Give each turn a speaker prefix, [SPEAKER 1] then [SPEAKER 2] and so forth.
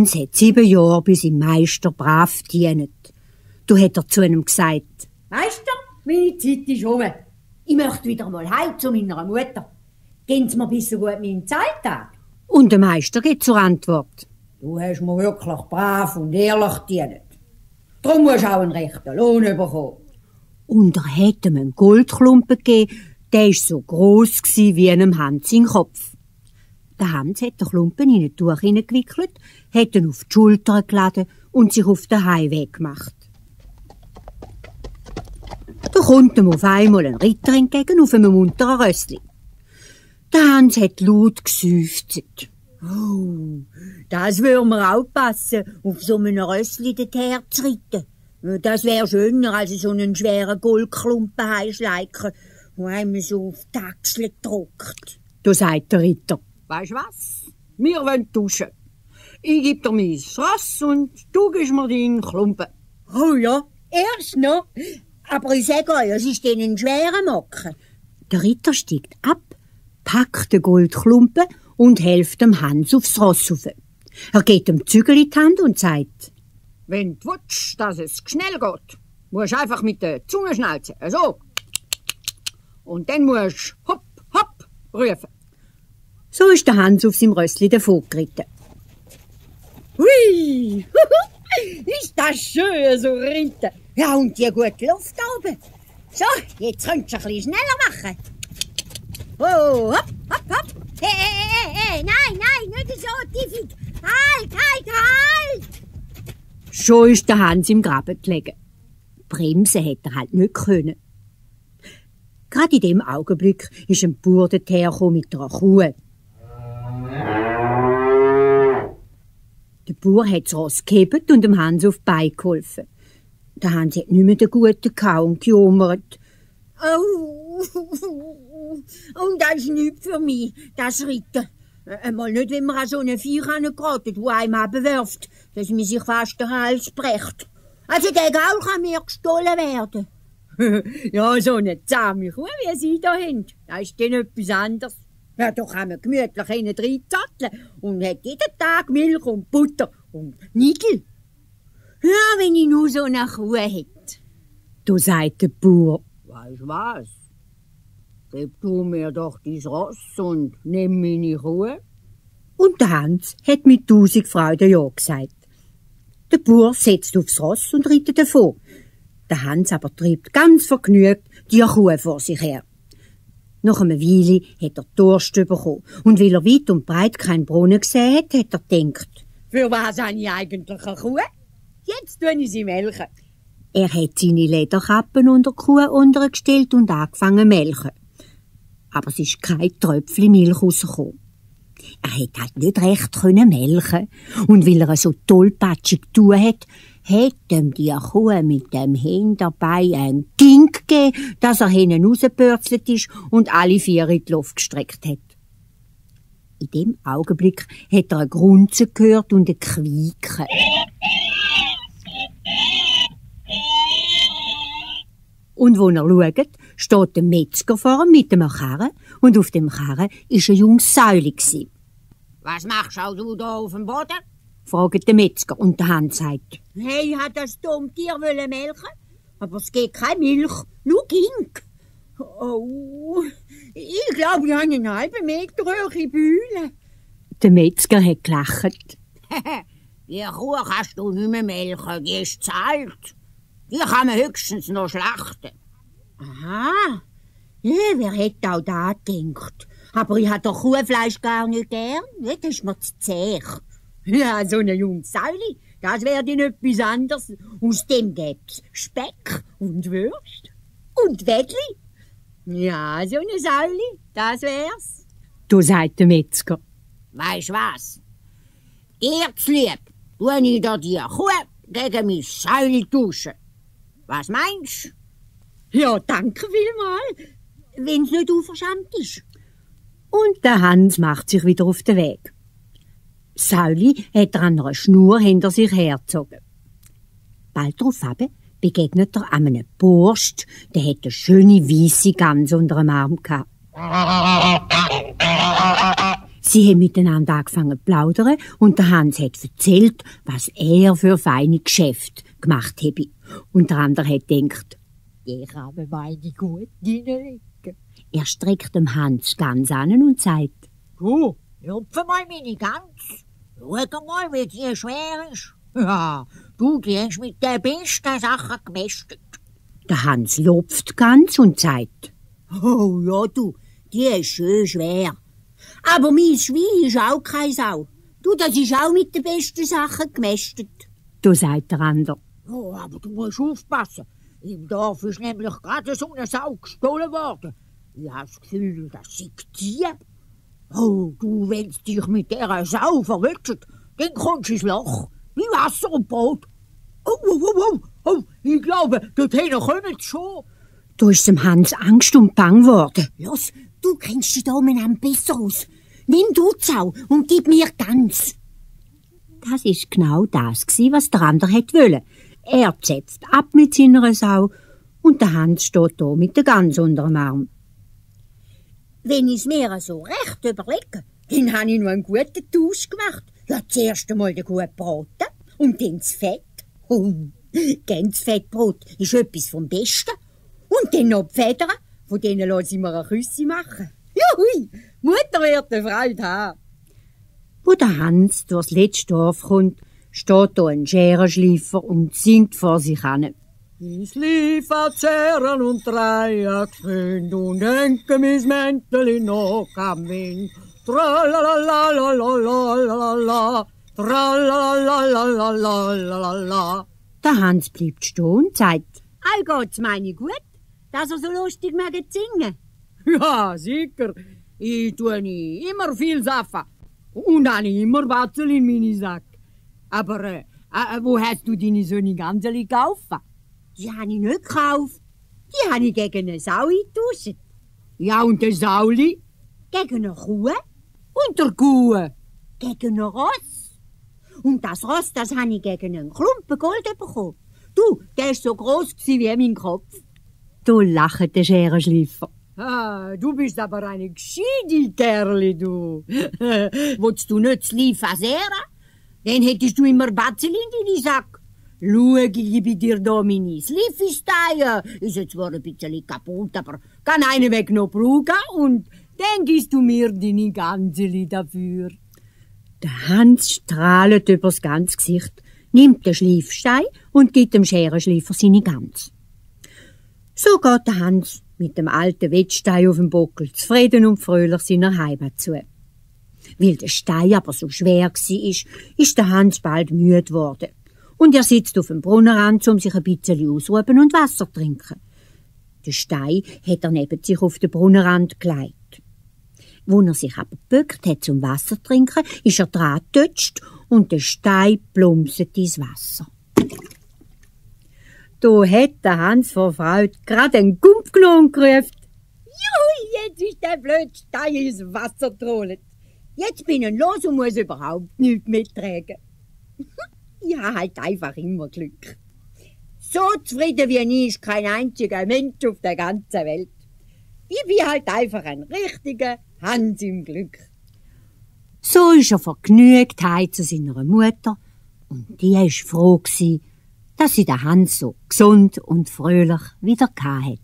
[SPEAKER 1] Hans hat 7 Jahre bei seinem Meister brav gedient. Da hat er zu ihm gesagt:
[SPEAKER 2] Meister, meine Zeit ist um. Ich möchte wieder mal heim zu meiner Mutter. Gehen Sie mir bis so gut meinen Zahltag?
[SPEAKER 1] Und der Meister geht zur Antwort:
[SPEAKER 2] Du hast mir wirklich brav und ehrlich gedient. Darum musst du auch einen rechten Lohn bekommen.
[SPEAKER 1] Und er hat ihm einen Goldklumpen gegeben, der war so gross wie einem Hans sein Kopf. Der Hans hat den Klumpen in ein Tuch hineingewickelt, hat ihn auf die Schulter geladen und sich auf den Heimweg gemacht. Da kommt ihm auf einmal ein Ritter entgegen auf einem munteren Rössli. Der Hans hat laut geseufzt.
[SPEAKER 2] Oh, das würde mir auch passen, auf so einem Rössli dorthin zu reiten. Das wäre schöner, als so einen schweren Goldklumpen heimschleichen, der einem so auf die Achsel drückt.
[SPEAKER 1] Da sagt der Ritter:
[SPEAKER 3] Weisst was? Wir wollen tauschen. Ich geb dir mein Ross und du gibst mir deinen Klumpen.
[SPEAKER 2] Oh ja, erst noch. Aber ich sage euch, es ist einen schweren Mocken.
[SPEAKER 1] Der Ritter steigt ab, packt den Goldklumpen und hilft dem Hans aufs Ross rauf. Er geht dem Zügel in die Hand und sagt:
[SPEAKER 3] Wenn du willst, dass es schnell geht, musst du einfach mit der Zunge schnalzen. So. Und dann musst du hopp, hopp rufen.
[SPEAKER 1] So ist der Hans auf seinem Rössli davongeritten.
[SPEAKER 2] Hui, ist das schön, so reiten. Ja, und die gute Luft oben. So, jetzt könntest du ein bisschen schneller machen. Oh, hopp, hopp, hopp. Hey, nein, nicht so tiefig. Halt.
[SPEAKER 1] Schon ist der Hans im Graben gelegen. Bremsen hätte er halt nicht können. Gerade in dem Augenblick ist ein Bauer dorthin mit einer Kuh. Der Bauer hat das Ross gehebt und dem Hans auf die Beine geholfen. Der Hans hat nicht mehr den Guten gehabt und gejummert.
[SPEAKER 2] Oh, und das ist nichts für mich, das Reiten. Einmal nicht, wenn man an so eine Viech geraten, die einem abwirft, dass man sich fast den Hals bricht. Also der Gaul kann mir gestohlen werden. Ja, so eine zahme Kuh, wie Sie da haben, das ist dann etwas anderes. Ja, da kann man gemütlich innen reinzatteln und hat jeden Tag Milch und Butter und Nigel. Ja, wenn ich nur so eine Kuh hätte.
[SPEAKER 1] Da sagt der Bauer:
[SPEAKER 3] Weisst was? Gib du mir doch dein Ross und nimm meine Kuh.
[SPEAKER 1] Und der Hans hat mit 1000 Freuden ja gesagt. Der Bauer setzt aufs Ross und reitet davon. Der Hans aber treibt ganz vergnügt die Kuh vor sich her. Nach einer Weile hat er Durst bekommen. Und weil er weit und breit keinen Brunnen gesehen hat, hat er gedacht:
[SPEAKER 2] Für was habe ich eigentlich eine Kuh? Jetzt tue ich sie melken.
[SPEAKER 1] Er hat seine Lederkappen unter die Kuh untergestellt und angefangen zu melken. Aber es ist kein Tröpfchen Milch rausgekommen. Er hätte halt nicht recht melken. Und weil er so tollpatschig getan hat, ihm die Kuh mit dem Hinterbein ein Ding gegeben, dass er hinten rausgebürzelt ist und alle 4 in die Luft gestreckt hat. In dem Augenblick hat er ein Grunzen gehört und ein Quieken. Und wo er schaut, steht der Metzger vor ihm mit einem Karren und auf dem Karren war ein junges Säuli.
[SPEAKER 3] Was machst du da auf dem Boden?
[SPEAKER 1] Fragt der Metzger und der Hans sagt:
[SPEAKER 2] Hey, hat das dumme Tier melken? Aber es geht keine Milch, nur Gink. Oh, ich glaube, ich habe einen halben Meter hohe Bühne.
[SPEAKER 1] Der Metzger hat gelacht.
[SPEAKER 3] Die Kuh kannst du nicht mehr melken, die ist zu alt. Die kann man höchstens noch schlachten.
[SPEAKER 2] Aha, ja, wer hätte auch da gedacht? Aber ich habe doch Kuhfleisch gar nicht gern, das ist mir zu zäh. Ja, so ein junges Säuli, das wäre dann etwas anderes. Aus dem gäb's Speck und Würst und Wettli. Ja, so ein Säuli, das wär's.
[SPEAKER 1] Da sagt der Metzger:
[SPEAKER 3] Weisst was? Dir zulieb, tue ich dir die Kuh gegen mein Säuli tauschen. Was meinst du?
[SPEAKER 2] Ja, danke vielmal, wenn's nicht unverschämt ist.
[SPEAKER 1] Und der Hans macht sich wieder auf den Weg. Säuli hat er an einer Schnur hinter sich hergezogen. Bald darauf begegnet er einem Burst, der hat eine schöne weisse Gans unter dem Arm gehabt. Sie haben miteinander angefangen zu plaudern und der Hans hat erzählt, was er für feine Geschäfte gemacht habe. Und der andere hat gedacht,
[SPEAKER 3] Ich habe meine gut reinlegen.
[SPEAKER 1] er streckt dem Hans ganz an und sagt,
[SPEAKER 3] Du, lupfe mal meine Gans. Schau mal, wie die schwer ist. Ja, du, die hast mit den besten Sachen gemästet.
[SPEAKER 1] der Hans lupft ganz und sagt,
[SPEAKER 2] Oh ja, du, die ist schön schwer. Aber mein Schwein ist auch keine Sau. Du, das ist auch mit den besten Sachen gemästet.
[SPEAKER 1] da sagt der andere,
[SPEAKER 3] Oh, aber du musst aufpassen. Im Dorf ist nämlich gerade so eine Sau gestohlen worden. Ich habe das Gefühl, das sei die. Oh, du, wenn du dich mit dieser Sau verwünscht, dann kommst du ins Loch. Wie Wasser und Brot. Oh, ich glaube, dorthin kommen sie schon.
[SPEAKER 1] da ist dem Hans Angst und Bang geworden.
[SPEAKER 2] Los, du kennst dich da umeinander besser aus. Nimm du die Sau und gib mir ganz.
[SPEAKER 1] Das ist genau das gsi, was der andere wollte. Er zäpft ab mit seiner Sau und der Hans steht da mit der Gans unter dem Arm.
[SPEAKER 2] Wenn ich's mir so recht überlege, dann habe ich noch einen guten Tausch gemacht. Ja, zuerst einmal den guten Braten und dann das Fett. Ganz Fettbrot ist etwas vom Besten. Und dann noch die Federn, von denen lasse ich mir ein Küssi machen. Juhui, Mutter wird eine Freude haben.
[SPEAKER 1] Wo der Hans durchs letzte Dorf kommt, steht da ein Scherenschleifer und singt vor sich hin.
[SPEAKER 3] Ich liefert Scheren und Dreier geschwind und henke mis Mäntel noch am Wind. Tralalalalalalalala, tralalalalalalalala.
[SPEAKER 1] Der Hans bleibt stehen und sagt,
[SPEAKER 2] All geht's meine gut, dass er so lustig möge singen.
[SPEAKER 3] Ja, sicher. Ich tue immer viel Saffen. Und habe immer Batzel in meine Sack. Aber wo hast du deine Söhne Ganseli gekauft?
[SPEAKER 2] Die habe ich nicht gekauft. Die habe ich gegen eine Sau eingetauscht.
[SPEAKER 3] Ja, und der Sauli?
[SPEAKER 2] Gegen eine Kuh.
[SPEAKER 3] Und der Kuh?
[SPEAKER 2] Gegen ein Ross. Und das Ross, das habe ich gegen einen Klumpen Gold bekommen. Du, der ist so gross wie mein Kopf.
[SPEAKER 1] da lacht der Scherenschleifer.
[SPEAKER 3] Ah, du bist aber eine gescheite Kerli, du.
[SPEAKER 2] Willst du nicht das Lief versehen? Dann hättest du immer Batzel in deinen Sack. Schau, ich gebe dir da meine Sleefisteine. Ist jetzt zwar ein bisschen kaputt, aber kann einen Weg noch brauchen und
[SPEAKER 3] Dann gibst du mir deine Ganseli dafür.
[SPEAKER 1] Der Hans strahlt übers ganze Gesicht, nimmt den Schleifstein und gibt dem Scherenschleifer seine Gans. So geht der Hans mit dem alten Wettstein auf dem Buckel zufrieden und fröhlich seiner Heimat zu. Weil der Stein aber so schwer war, ist der Hans bald müde geworden. Und er sitzt auf dem Brunnenrand, um sich ein bisschen auszuruhen und Wasser zu trinken. Den Stein hat er neben sich auf den Brunnenrand gelegt. Wo er sich aber gebückt hat zum Wasser zu trinken, ist er dran getutscht und der Stein plumpset ins Wasser. Da hat der Hans vor Freude gerade einen Gump genommen und gerufen.
[SPEAKER 2] Juhu, jetzt ist der blöde Stein ins Wasser getrollt. Jetzt bin ich los und muss überhaupt nichts mittragen. Ich habe halt einfach immer Glück. So zufrieden wie ich ist kein einziger Mensch auf der ganzen Welt. Ich bin halt einfach ein richtiger Hans im Glück.
[SPEAKER 1] So ist er vergnügt heim zu seiner Mutter und die war froh, dass sie den Hans so gesund und fröhlich wieder hatte.